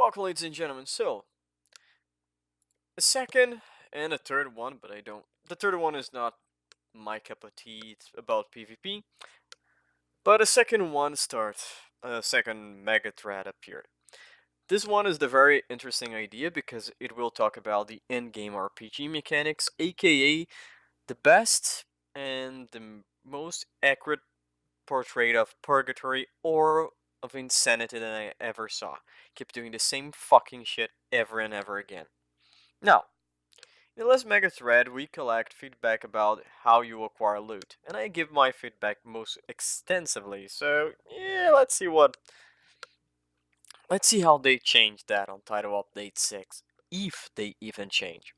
Welcome, ladies and gentlemen. So, a second and a third one, but I don't. The third one is not my cup of tea. It's about PvP. But a second one starts. A second Megathread appeared. This one is the very interesting idea because it will talk about the endgame RPG mechanics, aka the best and the most accurate portrait of purgatory or of insanity that I ever saw. Keep doing the same fucking shit ever and ever again. Now, in Let's Megathread, we collect feedback about how you acquire loot, and I give my feedback most extensively. So yeah, let's see how they change that on Title Update 6, if they even change.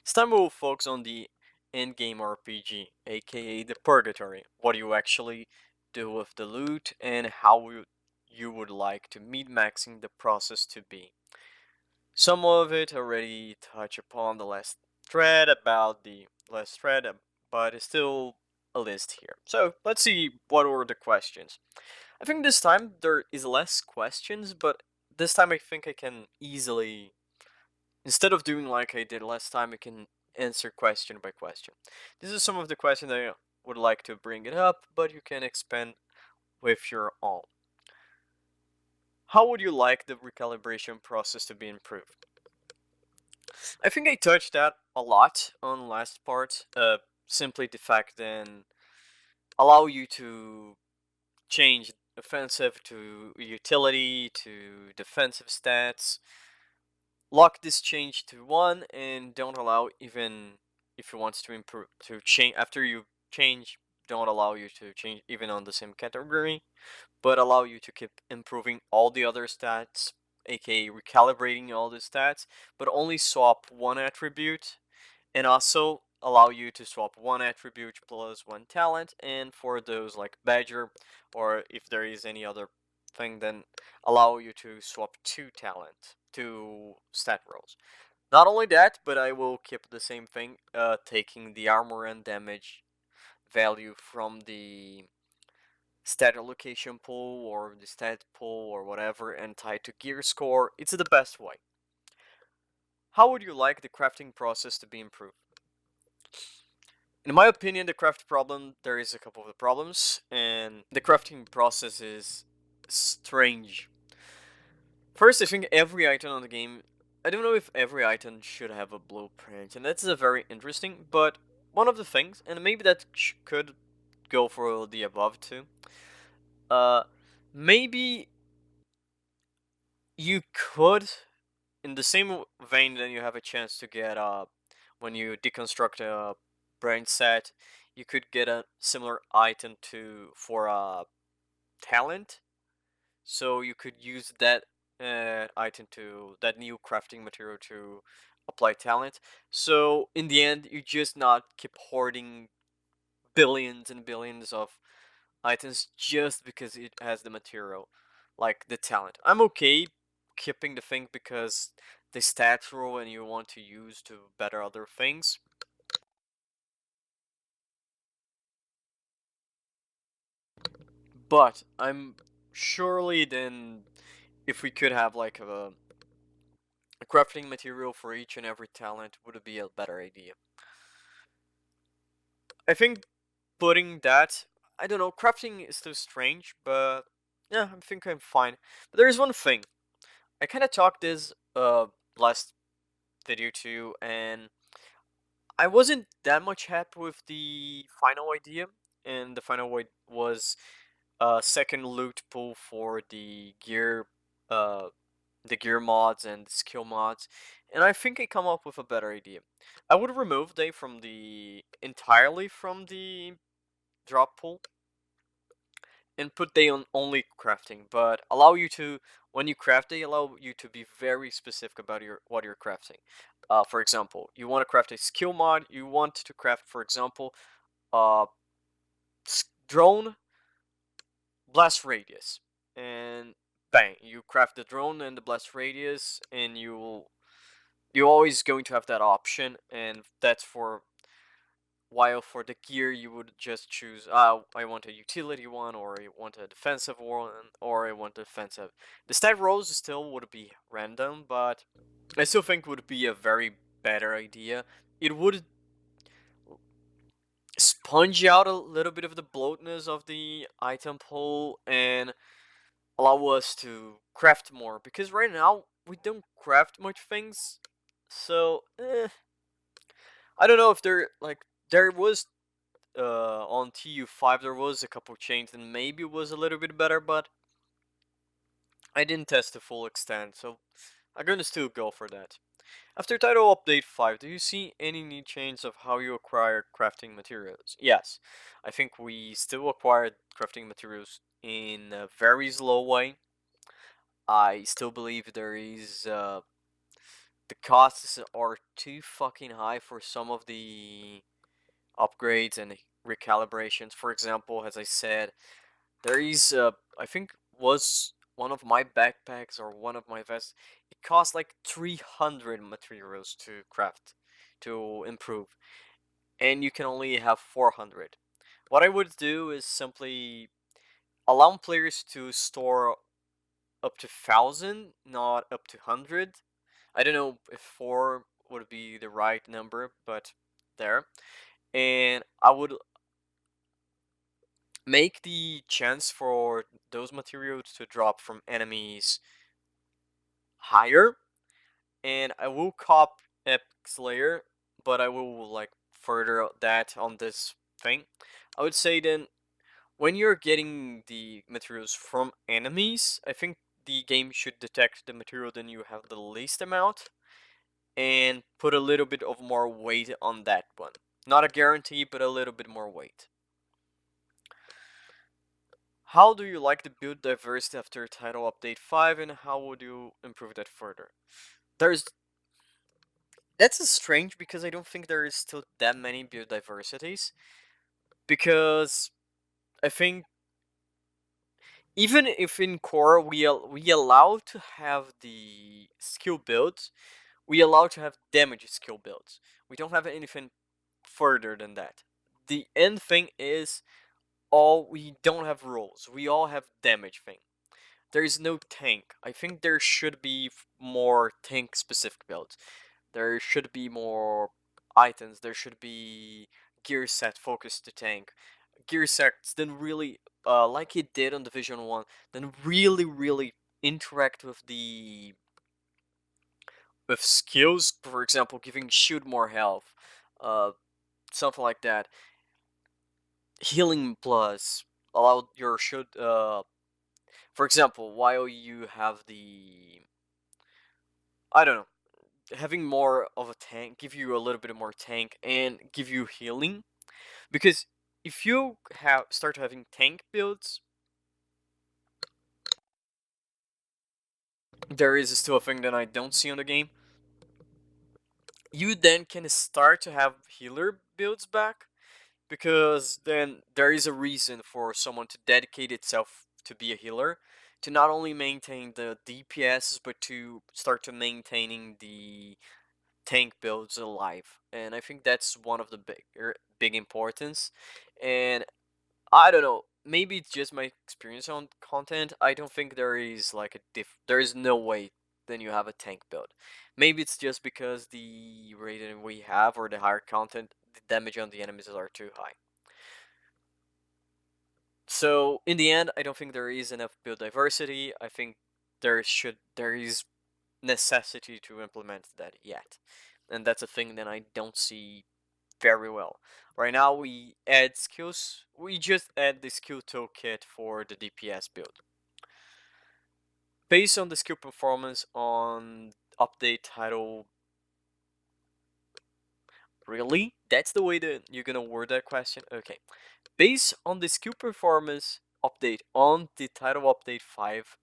This time we'll focus on the endgame RPG, aka the Purgatory. What do you actually do with the loot, and how you would like to min-maxing the process to be. Some of it already touch upon the last thread about the last thread, but it's still a list here. So let's see what were the questions. I think this time there is less questions, but this time I think I can easily, instead of doing like I did last time, I can answer question by question. This is some of the questions I would like to bring it up, but you can expand with your own. How would you like the recalibration process to be improved? I think I touched that a lot on last part. Simply the fact then allow you to change offensive to utility to defensive stats. Lock this change to 1 and don't allow, even if you want to improve to change after you change, don't allow you to change even on the same category, but allow you to keep improving all the other stats, aka recalibrating all the stats, but only swap one attribute, and also allow you to swap one attribute plus one talent, and for those like Badger, or if there is any other thing, then allow you to swap two stat rolls. Not only that, but I will keep the same thing, taking the armor and damage value from the stat allocation pool or the stat pool or whatever and tie to gear score. It's the best way. How would you like the crafting process to be improved? In my opinion, the craft problem, there is a couple of problems, and the crafting process is strange. First, I think every item on the game, I don't know if every item should have a blueprint, and that's a very interesting, but one of the things, and maybe that could go for the above too, uh, maybe you could, in the same vein that you have a chance to get when you deconstruct a brain set, you could get a similar item to for a talent. So you could use that item to that new crafting material to apply talent. So in the end, you just not keep hoarding billions and billions of items just because it has the material, like the talent. I'm okay keeping the thing because the stats roll and you want to use to better other things. But I'm surely then if we could have like a crafting material for each and every talent would be a better idea. I think putting that, I don't know, crafting is still strange, but yeah, I think I'm fine. But there is one thing. I kind of talked this last video too, and I wasn't that much happy with the final idea, and the final way was a second loot pool for uh, the gear mods and skill mods, and I think I come up with a better idea. I would remove they from the entirely from the drop pool and put they on only crafting, but allow you to, when you craft, they allow you to be very specific about what you're crafting. For example, you want to craft a skill mod. You want to craft, for example, uh, drone blast radius, and bang, you craft the drone and the blast radius, and you're always going to have that option, and that's for while for the gear you would just choose, I want a utility one, or I want a defensive one, or I want a defensive. The stat rolls still would be random, but I still think would be a very better idea. It would sponge out a little bit of the bloatness of the item pool and allow us to craft more, because right now we don't craft much things. So I don't know if there was on TU5 there was a couple changes and maybe it was a little bit better, but I didn't test the full extent, so I'm gonna still go for that. After title update 5, do you see any need change of how you acquire crafting materials? Yes, I think we still acquired crafting materials in a very slow way. I still believe there is the costs are too fucking high for some of the upgrades and recalibrations. For example, as I said, there is I think was one of my backpacks or one of my vests. It cost like 300 materials to craft, to improve, and you can only have 400. What I would do is simply allow players to store up to 1,000, not up to 100. I don't know if 4 would be the right number, but there. And I would make the chance for those materials to drop from enemies higher, and I will cop Epic Slayer, but I will like further that on this thing. I would say then, when you're getting the materials from enemies, I think the game should detect the material then you have the least amount and put a little bit of more weight on that one. Not a guarantee, but a little bit more weight. How do you like the build diversity after title update 5, and how would you improve that further? There's That's a strange, because I don't think there is still that many build diversities, because I think even if in core we allow to have the skill builds, we allow to have damage skill builds. We don't have anything further than that. The end thing is all we don't have rolls. We all have damage thing. There is no tank. I think there should be more tank specific builds. There should be more items. There should be gear set focused to tank. Gear sets then really, like it did on Division 1, then really interact with skills. For example, giving shield more health, uh, something like that. Healing plus allow your shield. For example, while you have the, I don't know, having more of a tank, give you a little bit more tank and give you healing, because if you have start having tank builds, there is still a thing that I don't see on the game. You then can start to have healer builds back, because then there is a reason for someone to dedicate itself to be a healer, to not only maintain the DPS but to start to maintaining the tank builds alive. And I think that's one of the big importance. And I don't know, maybe it's just my experience on content. I don't think there is like there is no way then you have a tank build. Maybe it's just because the rating we have, or the higher content, the damage on the enemies are too high. So in the end, I don't think there is enough build diversity. I think there is necessity to implement that yet, and that's a thing that I don't see very well. Right now, we add skills. We just add the skill toolkit for the DPS build. Based on the skill performance on update title, really? That's the way that you're gonna word that question? Okay. Based on the skill performance update on the title update 5,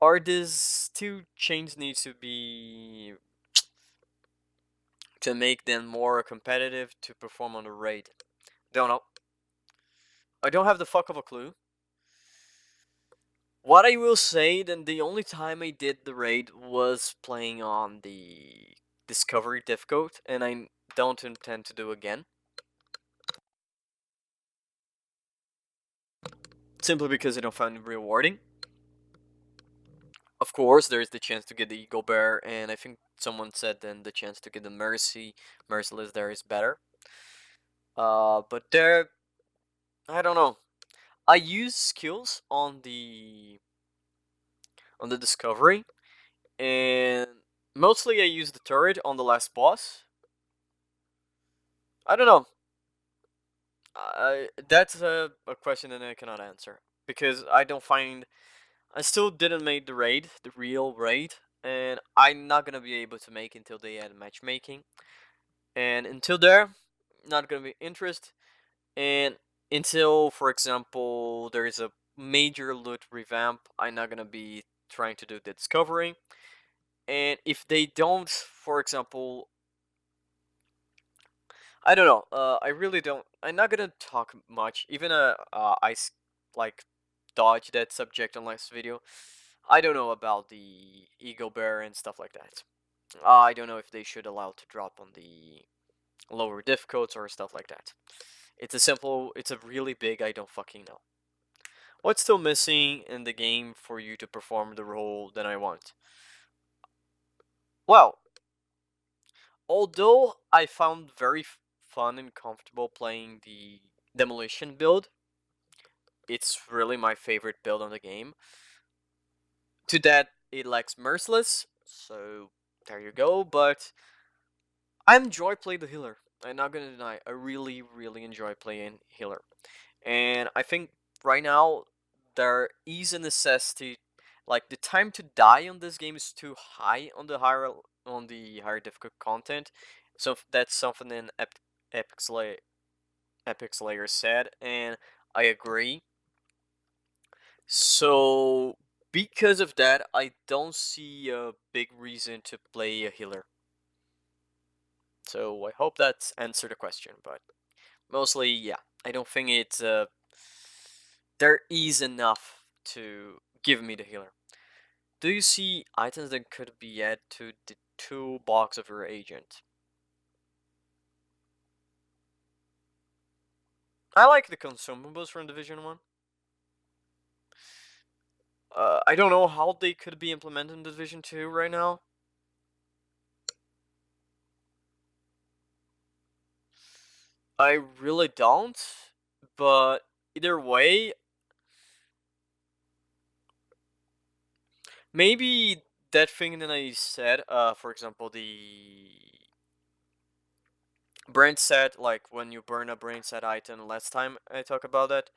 are these two changes need to be to make them more competitive to perform on the raid? Don't know. I don't have the fuck of a clue. What I will say, then the only time I did the raid was playing on the Discovery difficult, and I don't intend to do again. simply because I don't find it rewarding. Of course, there's the chance to get the Eagle Bear, and I think someone said then the chance to get the Merciless there is better. But there, I don't know. I use skills on the discovery, and mostly I use the turret on the last boss. I don't know. That's a question that I cannot answer because I don't find I still didn't make the raid, the real raid, and I'm not gonna be able to make until they add matchmaking. And until there, not gonna be interest. And until, for example, there is a major loot revamp, I'm not gonna be trying to do the discovery. And if they don't, for example, I don't know. I really don't. I'm not gonna talk much. Even like dodge that subject on last video. I don't know about the Eagle Bear and stuff like that. I don't know if they should allow to drop on the lower diff codes or stuff like that. It's a really big I don't fucking know. What's still missing in the game for you to perform the role that I want? Well, although I found very fun and comfortable playing the demolition build, it's really my favorite build on the game. To that, it lacks merciless, so there you go. But I enjoy playing the healer. I'm not gonna deny, I really, really enjoy playing healer. And I think right now there is a necessity, like the time to die on this game is too high on the higher difficult content. So that's something in Epic Slayer, Epic Slayer said, and I agree. So because of that, I don't see a big reason to play a healer. So I hope that's answered the question, but mostly, yeah. I don't think it's there is enough to give me the healer. Do you see items that could be added to the toolbox of your agent? I like the consumables from Division 1. I don't know how they could be implemented in Division 2 right now. I really don't, but either way, maybe that thing that I said, for example, the brain set, like when you burn a brain set item, last time I talked about that,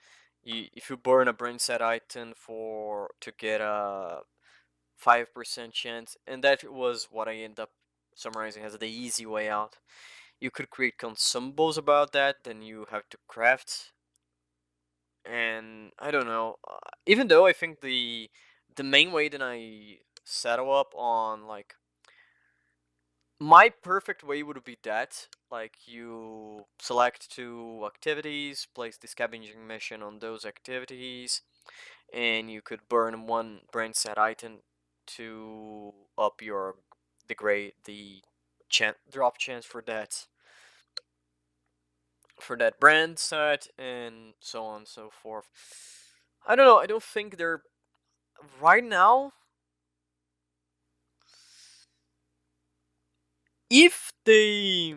if you burn a brain set item to get a 5% chance, and that was what I end up summarizing as the easy way out. You could create consumables about that, then you have to craft, and I don't know. Even though I think the main way that I settle up on like my perfect way would be that like you select two activities, place the scavenging mission on those activities, and you could burn one brain set item to up your the drop chance for that brand set and so on and so forth. I don't know, I don't think they're right now. If they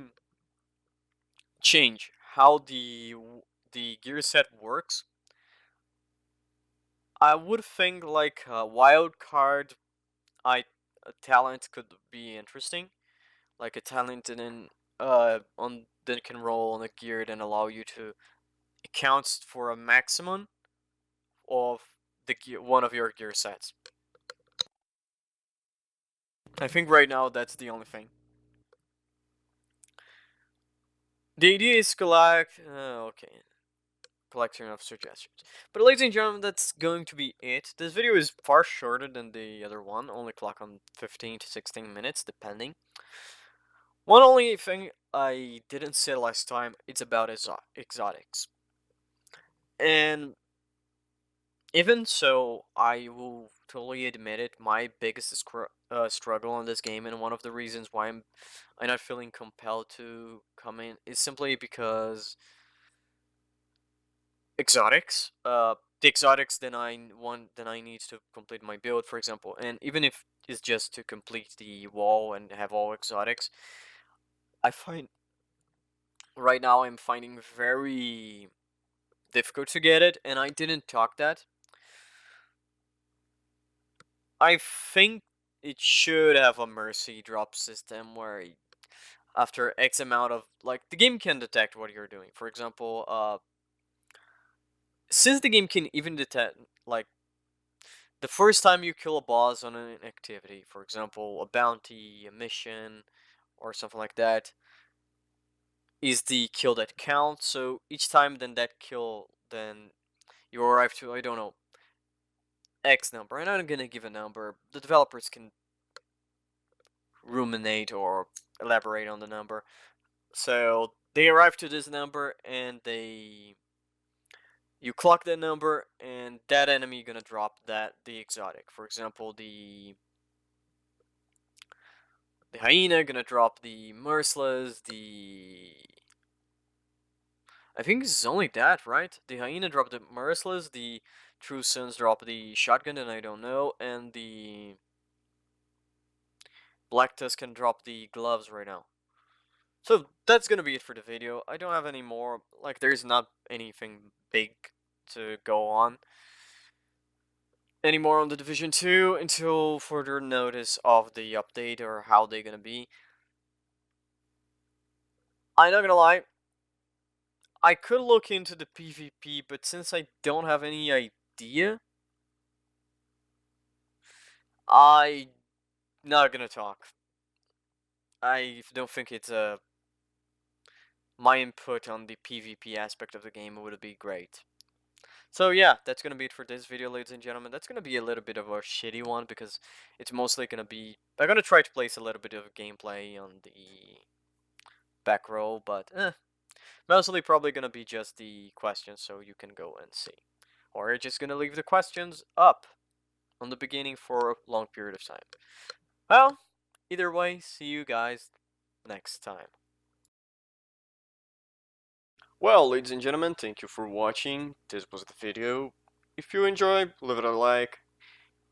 change how the gear set works, I would think like a wild card I a talent could be interesting. Like a talent and then on that can roll on a gear and allow you to accounts for a maximum of the one of your gear sets. I think right now that's the only thing. The idea is collect okay, collection of suggestions. But ladies and gentlemen, that's going to be it. This video is far shorter than the other one, only clock on 15 to 16 minutes depending. One only thing I didn't say last time, it's about exotics. And even so, I will totally admit it, my biggest struggle in this game, and one of the reasons why I'm not feeling compelled to come in, is simply because exotics. the exotics than I need to complete my build, for example. And even if it's just to complete the wall and have all exotics, I find right now I'm finding very difficult to get it, and I didn't talk that. I think it should have a mercy drop system where after X amount of, like, the game can detect what you're doing. For example, since the game can even detect, like, the first time you kill a boss on an activity, for example, a bounty, a mission, or something like that, is the kill that counts. So each time then that kill, then you arrive to, I don't know, X number. And I'm not gonna give a number. The developers can ruminate or elaborate on the number. So they arrive to this number and you clock that number, and that enemy gonna drop the exotic. For example, the hyena gonna drop the merciless, I think it's only that, right? The hyena dropped the merciless, the true sons drop the shotgun, and I don't know, and the black tusk can drop the gloves right now. So that's gonna be it for the video. I don't have any more, like, there's not anything big to go on anymore on the Division 2 until further notice of the update or how they're gonna be. I'm not gonna lie, I could look into the PvP, but since I don't have any idea, I'm not gonna talk. I don't think it's my input on the PvP aspect of the game would be great. So yeah, that's gonna be it for this video, ladies and gentlemen. That's gonna be a little bit of a shitty one because it's mostly gonna be, I'm gonna try to place a little bit of gameplay on the back row, but mostly probably gonna be just the questions so you can go and see. Or you're just gonna leave the questions up on the beginning for a long period of time. Well, either way, see you guys next time. Well, ladies and gentlemen, thank you for watching. This was the video. If you enjoyed, leave it a like.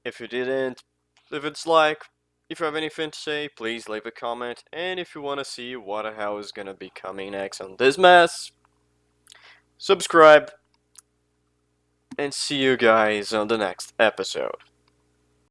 If you didn't, leave a dislike. If you have anything to say, please leave a comment. And if you want to see what the hell is gonna be coming next on this mess, subscribe. And see you guys on the next episode.